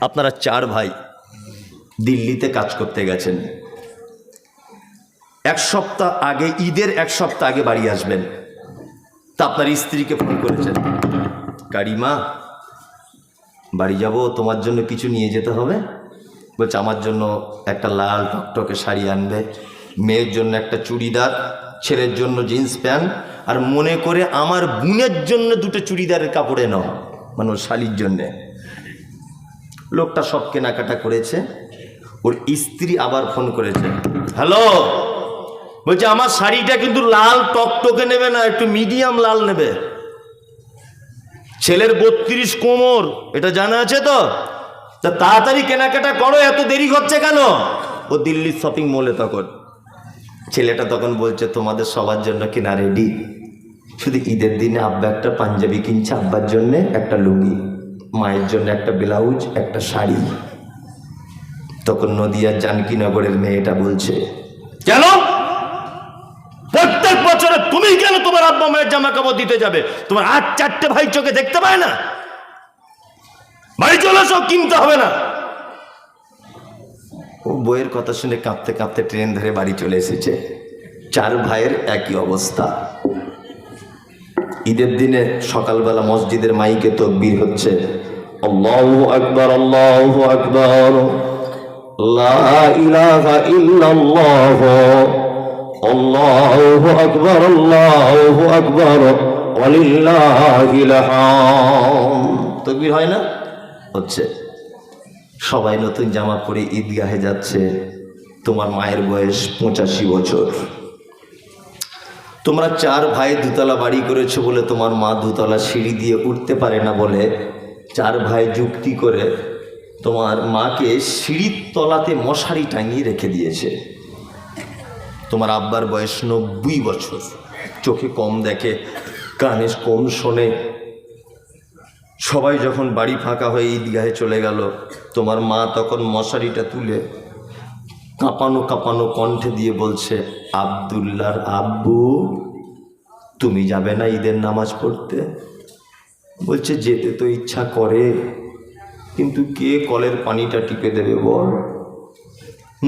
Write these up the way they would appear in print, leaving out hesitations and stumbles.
আপনারা 4 ভাই দিল্লিতে কাজ করতে গেছেন। 1 সপ্তাহ আগে, ঈদের 1 সপ্তাহ আগে বাড়ি আসবেন। তা আপনার স্ত্রীকে ফোন করেছেন, কারিমা বাড়ি যাব, তোমার জন্য কিছু নিয়ে যেতে হবে। বলছে আমার জন্য একটা লাল টকটকে শাড়ি আনবে, মেয়ের জন্য একটা চুড়িদার, ছেলের জন্য জিন্স প্যান্ট, আর মনে করে আমার বোনের জন্য 2টো চুড়িদারের কাপড়ে নাও, মানে ওর শালির জন্যে। লোকটা সব কেনাকাটা করেছে। ওর স্ত্রী আবার ফোন করেছে, হ্যালো, বলছে আমার শাড়িটা কিন্তু লাল টকটকে নেবে না, একটু মিডিয়াম লাল নেবে। ছেলের 32 কোমর, এটা জানা আছে তো? তা তাড়াতাড়ি কেনাকাটা করো, এত দেরি হচ্ছে কেন? ও দিল্লির শপিং মলে তখন। ছেলেটা তখন বলছে তোমাদের সবার জন্য কেনা রেডি, শুধু ঈদের দিনে আব্বা একটা পাঞ্জাবি কিনছে, আব্বার জন্য একটা লুঙ্গি, মায়ের জন্য একটা ব্লাউজ, একটা শাড়ি। তখন নদিয়ার জানকীনগরের মেয়েটা বলছে, কেন প্রত্যেক বছরে তুমি কেন তোমার আব্বা মায়ের জামা কাপড় দিতে যাবে? তোমার 4টে ভাই চোখে দেখতে পায় না? বাড়ি চলে এসো, কিনতে হবে না। ও বইয়ের কথা শুনে কাঁপতে কাঁপতে ট্রেন ধরে বাড়ি চলে এসেছে। 4 ভাইয়ের একই অবস্থা। ঈদের দিনে সকালবেলা মসজিদের মাইকে তাকবীর হচ্ছে, আল্লাহু আকবার, আল্লাহু আকবার, লা ইলাহা ইল্লাল্লাহ, আল্লাহু আকবার, আল্লাহু আকবার, ওয়ালিল্লাহিল হামদ। তাকবীর হয় না? হচ্ছে। সবাই নতুন জামা পরে ঈদগাহে যাচ্ছে। তোমার মায়ের বয়স 85 বছর। তোমরা 4 ভাই দুতলা বাড়ি করেছো বলে তোমার মা দুতলা সিঁড়ি দিয়ে উঠতে পারে না বলে 4 ভাই যুক্তি করে তোমার মাকে সিঁড়ির তলাতে মশারি টাঙিয়ে রেখে দিয়েছে। তোমার আব্বার বয়স 90 বছর, চোখে কম দেখে, কানে কম শোনে। সবাই যখন বাড়ি ফাঁকা হয়ে ঈদগাহে চলে গেল, তোমার মা তখন মশারিটা তুলে কাঁপানো কাঁপানো কণ্ঠে দিয়ে বলছে, আব্দুল্লাহর আব্বু তুমি যাবে না ঈদের নামাজ পড়তে? বলছে যেতে তো ইচ্ছা করে, কিন্তু কে কলের পানিটা টিপে দেবে বল?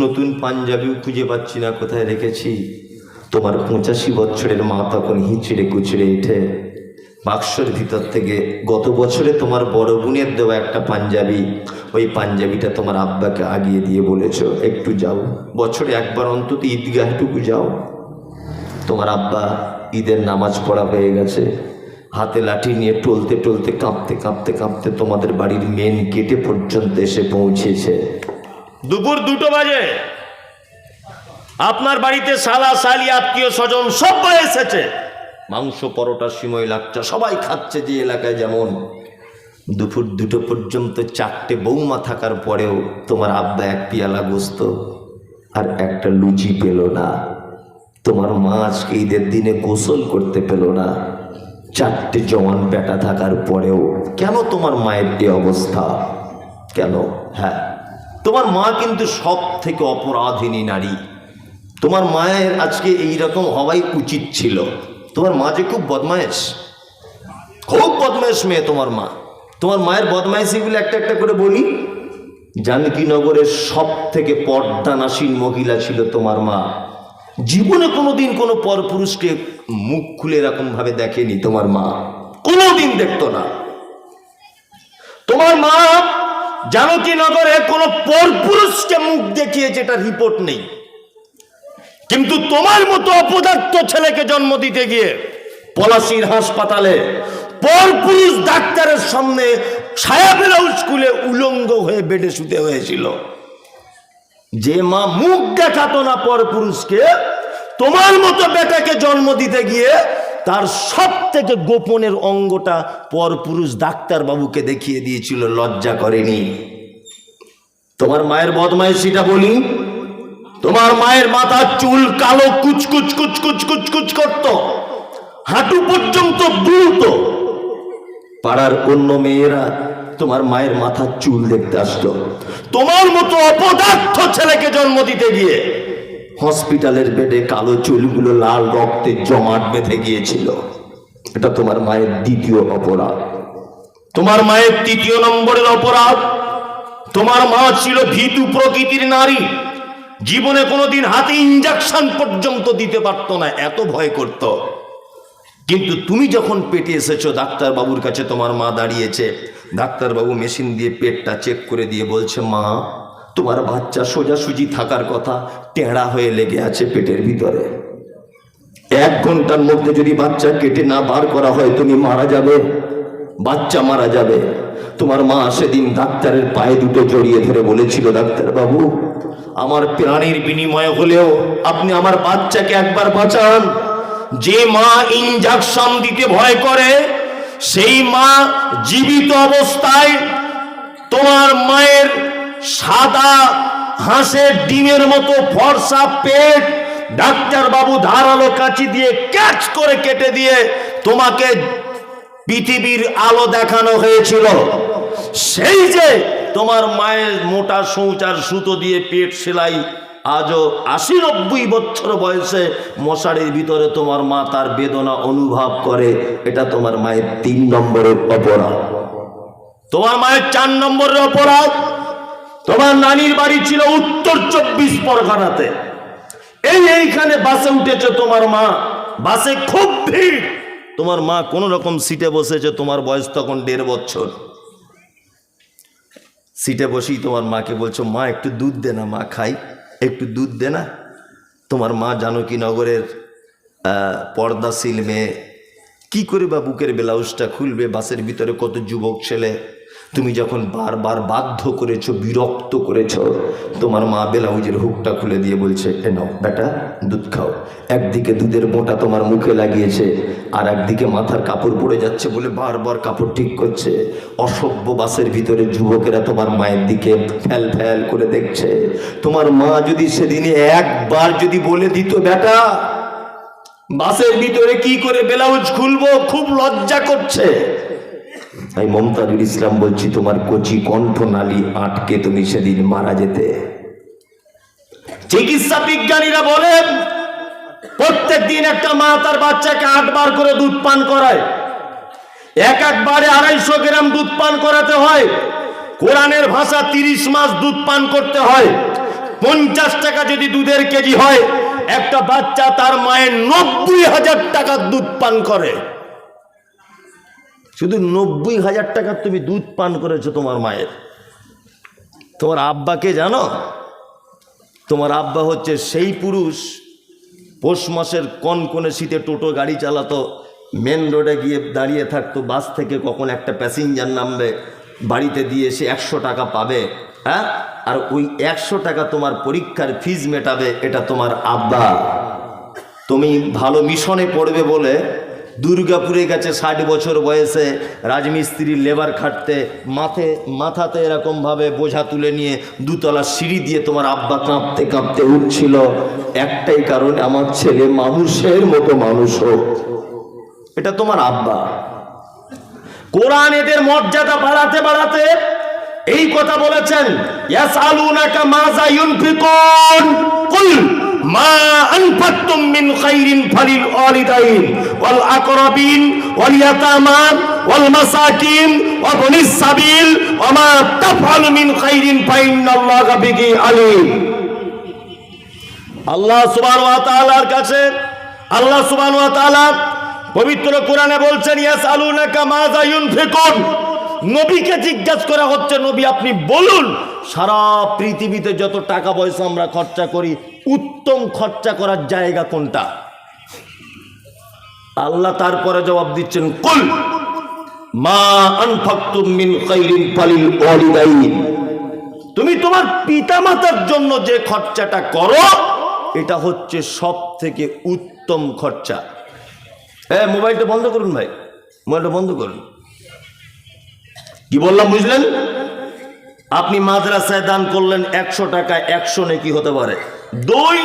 নতুন পাঞ্জাবিও খুঁজে পাচ্ছি না কোথায় রেখেছি। তোমার 85 বছরের মা তখন হিঁচড়ে কুচড়ে উঠে বাক্সের ভিতর থেকে গত বছরে তোমার বড় বোনের দেওয়া একটা পাঞ্জাবি, ওই পাঞ্জাবিটা তোমার আব্বাকে আগিয়ে দিয়ে বলেছ, একটু যাও, বছরে একবার অন্তত ঈদগাহটুকু যাও। তোমার আব্বা ঈদের নামাজ পড়া হয়ে গেছে, হাতে লাঠি নিয়ে টলতে টলতে কাঁপতে কাঁপতে কাঁপতে তোমাদের বাড়ির মেন গেটে পর্যন্ত এসে পৌঁছেছে। দুপুর 2টো বাজে। আপনার বাড়িতে সালা সালি আত্মীয় স্বজন সবাই এসেছে। মাংস, পরোটা, সিমই, লাচ্চা সবাই খাচ্ছে। যে এলাকায় যেমন দুপুর 2টো পর্যন্ত 4টে বৌমা থাকার পরেও তোমার আব্বা 1 পেয়ালা গোস্ত আর একটা লুচি পেল না। তোমার মা আজকে ঈদের দিনে গোসল করতে পেল না। 4টে জওয়ান বেটা থাকার পরেও কেন তোমার মায়ের এই অবস্থা? কেন? হ্যাঁ, তোমার মা কিন্তু সব থেকে অপরাধিনী নারী। তোমার মায়ের আজকে এইরকম হওয়াই উচিত ছিল। তোমার মা যে খুব বদমায়েশ, খুব বদমায়েশ মেয়ে তোমার মা। তোমার মায়ের বদমাইশিগুলো একটা একটা করে বলি। জানকীনগরের সব থেকে পর্দানাসীন মহিলা ছিল তোমার মা। জীবনে কোনোদিন কোনো পরপুরুষকে মুখ খুলে এরকম ভাবে দেখেনি তোমার মা, কোনোদিন দেখতো না। তোমার মা জানকীনগরে কোনো পরপুরুষকে মুখ দেখিয়েছে এটা রিপোর্ট নেই। কিন্তু তোমার মতো অপদার্থ ছেলেকে জন্ম দিতে গিয়ে পলাশীর হাসপাতালে পরপুরুষ ডাক্তারের সামনে ছায়া ব্লাউজ খুলে উলঙ্গ হয়ে বেডে শুতে হয়েছিল। যে মা মুখ দেখাতো না পরপুরুষকে, তোমার মতো বেটাকে জন্ম দিতে গিয়ে তার সব থেকে গোপনের অঙ্গটা পরপুরুষ ডাক্তার বাবুকে দেখিয়ে দিয়েছিল, লজ্জা করেনি। তোমার মায়ের বদমাইশিটা বলি। তোমার মায়ের মাথার চুল কালো কুচকুচ কুচকুচ কুচকুচ করত, হাঁটু পর্যন্ত দুলত। পাড়ার অন্য মেয়েরা তোমার মায়ের মাথার চুল দেখতে আসতো। তোমার মতো অপদার্থ ছেলেকে জন্ম দিতে গিয়ে হসপিটালের বেডে কালো চুলগুলো লাল রক্তে জমাট বেঁধে গিয়েছিল। এটা তোমার মায়ের দ্বিতীয় অপরাধ। তোমার মায়ের তৃতীয় নম্বরের অপরাধ, তোমার মা ছিল ভীতু প্রকৃতির নারী, জীবনে কোনোদিন হাতে ইঞ্জেকশন পর্যন্ত দিতে পারতো না, এত ভয় করত। কিন্তু তুমি যখন পেটে এসেছো, ডাক্তারবাবুর কাছে তোমার মা দাঁড়িয়েছে, ডাক্তারবাবু মেশিন দিয়ে পেটটা চেক করে দিয়ে বলছে, মা তোমার বাচ্চা সোজাসুজি থাকার কথা, টেঁড়া হয়ে লেগে আছে পেটের ভিতরে। 1 ঘন্টার মধ্যে যদি বাচ্চা কেটে না বার করা হয় তুমি মারা যাবে, বাচ্চা মারা যাবে। তোমার মা সেদিন ডাক্তারের পায়ে দুটো জড়িয়ে ধরে বলেছিল, ডাক্তারবাবু আমার প্রাণীর বিনিময়ে হলেও আপনি আমার বাচ্চাকে একবার বাঁচান। যে মা ইনজেকশন দিতে ভয় করে, সেই মা জীবিত অবস্থায় তোমার মায়ের সাদা হাঁসের ডিমের মতো ফর্সা পেট ডাক্তারবাবু ধারালো কাঁচি দিয়ে ক্যাচ করে কেটে দিয়ে তোমাকে পৃথিবীর আলো দেখানো হয়েছিল। সেই যে তোমার মায়ের মোটা সৌচার সুতো দিয়ে পেট সেলাই, আজও 80-90 বছর বয়সে মশারির ভিতরে তোমার মা তার বেদনা অনুভব করে। এটা তোমার মায়ের 3 নম্বরের অপরাধ। তোমার মায়ের 4 নম্বরের অপরাধ, তোমার নানির বাড়ি ছিল উত্তর 24 পরগনাতে। এইখানে বাসে উঠেছে তোমার মা, বাসে খুব ভিড়, তোমার মা কোন রকম সিটে বসেছে, তোমার বয়স তখন 1.5 বছর। সিটে বসেই তোমার মাকে বলছো, মা একটু দুধ দে না, মা খাই, একটু দুধ দে না। তোমার মা জানকীনগরের পর্দাশীল মেয়ে, কি করে বা বুকের ব্লাউজটা খুলবে, বাসের ভিতরে কত যুবক ছেলে। তুমি যখন বারবার বাধ্য করেছো, বিরক্ত করেছো, তোমার মা ব্লাউজের হুকটা খুলে দিয়ে বলছে, এ নাও বেটা দুধ খাও। একদিকে দুধের বোঁটা তোমার মুখে লাগিয়েছে, আর একদিকে মাথার কাপড় পড়ে যাচ্ছে বলে বারবার কাপড় ঠিক করছে। অসভ্য বাসের ভিতরে যুবকেরা তোমার মায়ের দিকে ফ্যাল ফ্যাল করে দেখছে। তোমার মা যদি সেদিনে একবার যদি বলে দিত, বেটা বাসের ভিতরে কি করে ব্লাউজ খুলবো, খুব লজ্জা করছে। তাই মমতাজুল ইসলাম বলছি, তোমার কচি কণ্ঠনালী আটকে তুমি সেদিন মারা যেতে। চিকিৎসা বিজ্ঞানীরা বলেন, প্রত্যেক দিন একটা মা তার বাচ্চাকে 8 বার করে দুধ পান করায়। একবারে 250 গ্রাম দুধ পান করাতে হয়। কোরআনের ভাষা 30 মাস দুধ পান করতে হয়। 50 টাকা যদি দুধের কেজি হয়, একটা বাচ্চা তার মায়ের 90,000 টাকার দুধ পান করে। শুধু 90,000 টাকার তুমি দুধ পান করেছো তোমার মায়ের। তোমার আব্বাকে জানো? তোমার আব্বা হচ্ছে সেই পুরুষ, পৌষ মাসের কনকনে শীতে টোটো গাড়ি চালাতো, মেন রোডে গিয়ে দাঁড়িয়ে থাকতো, বাস থেকে কখন একটা প্যাসেঞ্জার নামবে, বাড়িতে দিয়ে এসে 100 টাকা পাবে, হ্যাঁ, আর ওই 100 টাকা তোমার পরীক্ষার ফিজ মেটাবে, এটা তোমার আব্বা। তুমি ভালো মিশনে পড়বে বলে দুর্গাপুরে গেছে 60 বছর বয়সে রাজমিস্ত্রির লেবার খাটতে, মাথাতে এরকমভাবে বোঝা তুলে নিয়ে 2 তলা সিঁড়ি দিয়ে তোমার আব্বা কাঁপতে কাঁপতে উঠছিল, একটাই কারণ, আমার ছেলে মানুষের মতো মানুষ হোক। এটা তোমার আব্বা। কোরআন এদের মর্যাদা বাড়াতে বাড়াতে এই কথা বলেছেন, ইয়াসআলুনাকা মাযা ইউনফিকুন কুল মা আনফাকতুম মিন খাইরিন ফালিল ওয়ালিদাইন ওয়াল আকরাবিন ওয়াল ইয়াতামা ওয়াল মাসাকিন ওয়া বনিস সাবিল ওয়া মা তাফআলু মিন খাইরিন ফাইন্নাল্লাহা বিহি আলিম। আল্লাহ সুবহানাহু ওয়া তাআলার কাছে আল্লাহ সুবহানাহু ওয়া তাআলা পবিত্র কোরআনে বলছেন, ইয়াসআলুনাকা মাযা ইউনফিকুন। নবীকে জিজ্ঞাসা করা হচ্ছে, নবী আপনি বলুন সারা পৃথিবীতে যত টাকা পয়সা আমরা খরচা করি, উত্তম খরচা করার জায়গা কোনটা? আল্লাহ তারপরে জবাব দিচ্ছেন, কুল মা আনফাকতুম মিন খাইরিন ফালিল ওয়ালিদাইন। তুমি তোমার পিতামাতার জন্য যে খরচাটা করো, এটা হচ্ছে সব থেকে উত্তম খরচা। মোবাইলটা বন্ধ করুন ভাই, মোবাইলটা বন্ধ করুন। কি বললাম বুঝলেন? আপনি মাদ্রাসায় দান করলেন 100 টাকা, 100 নেকি হতে পারে। 2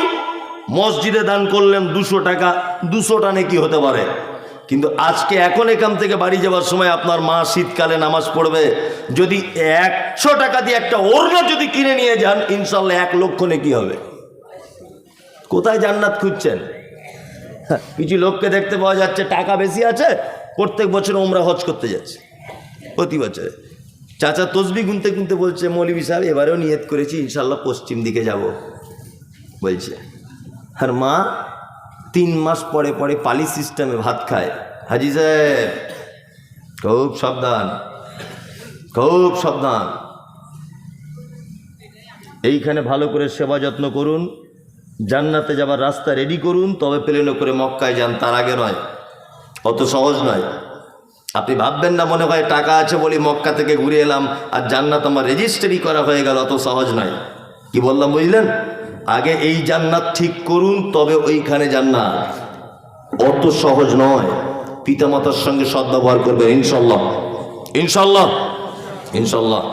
মসজিদে দান করলেন 200 টাকা, 200টা নেকি হতে পারে। কিন্তু আজকে এখন এখান থেকে বাড়ি যাওয়ার সময় আপনার মা শীতকালে নামাজ পড়বে, যদি 100 টাকা দিয়ে একটা ওড়না যদি কিনে নিয়ে যান, ইনশাল্লাহ 1 লক্ষ নেকি হবে। কোথায় জান্নাত খুঁজছেন? কিছু লোককে দেখতে পাওয়া যাচ্ছে টাকা বেশি আছে, প্রত্যেক বছর ওমরা হজ করতে যাচ্ছে, প্রতি বছরে চাচা তসবি গুনতে গুনতে বলছে, মৌলভী সাহেব এবারেও নিয়ত করেছি ইনশাল্লাহ পশ্চিম দিকে যাব বলছে। আর মা 3 মাস পরে পরে পালি সিস্টেমে ভাত খায়। হাজি সাহেব খুব সাবধান, খুব সাবধান, এইখানে ভালো করে সেবা যত্ন করুন, জান্নাতে যাবার রাস্তা রেডি করুন, তবে প্লেনে করে মক্কায় যান, তার আগে নয়। অত সহজ নয়। আপনি ভাববেন না মনে হয় টাকা আছে বলি মক্কা থেকে ঘুরে এলাম আর জান্নাত আমার রেজিস্ট্রি করা হয়ে গেল, অত সহজ নয়। কি বললাম বুঝলেন? আগে এই জান্নাত ঠিক করুন, তবে ওইখানে জান্নাত। অত সহজ নয়। পিতামাতার সঙ্গে সদ্ব্যবহার করবেন ইনশাল্লাহ, ইনশাল্লাহ, ইনশাল্লাহ।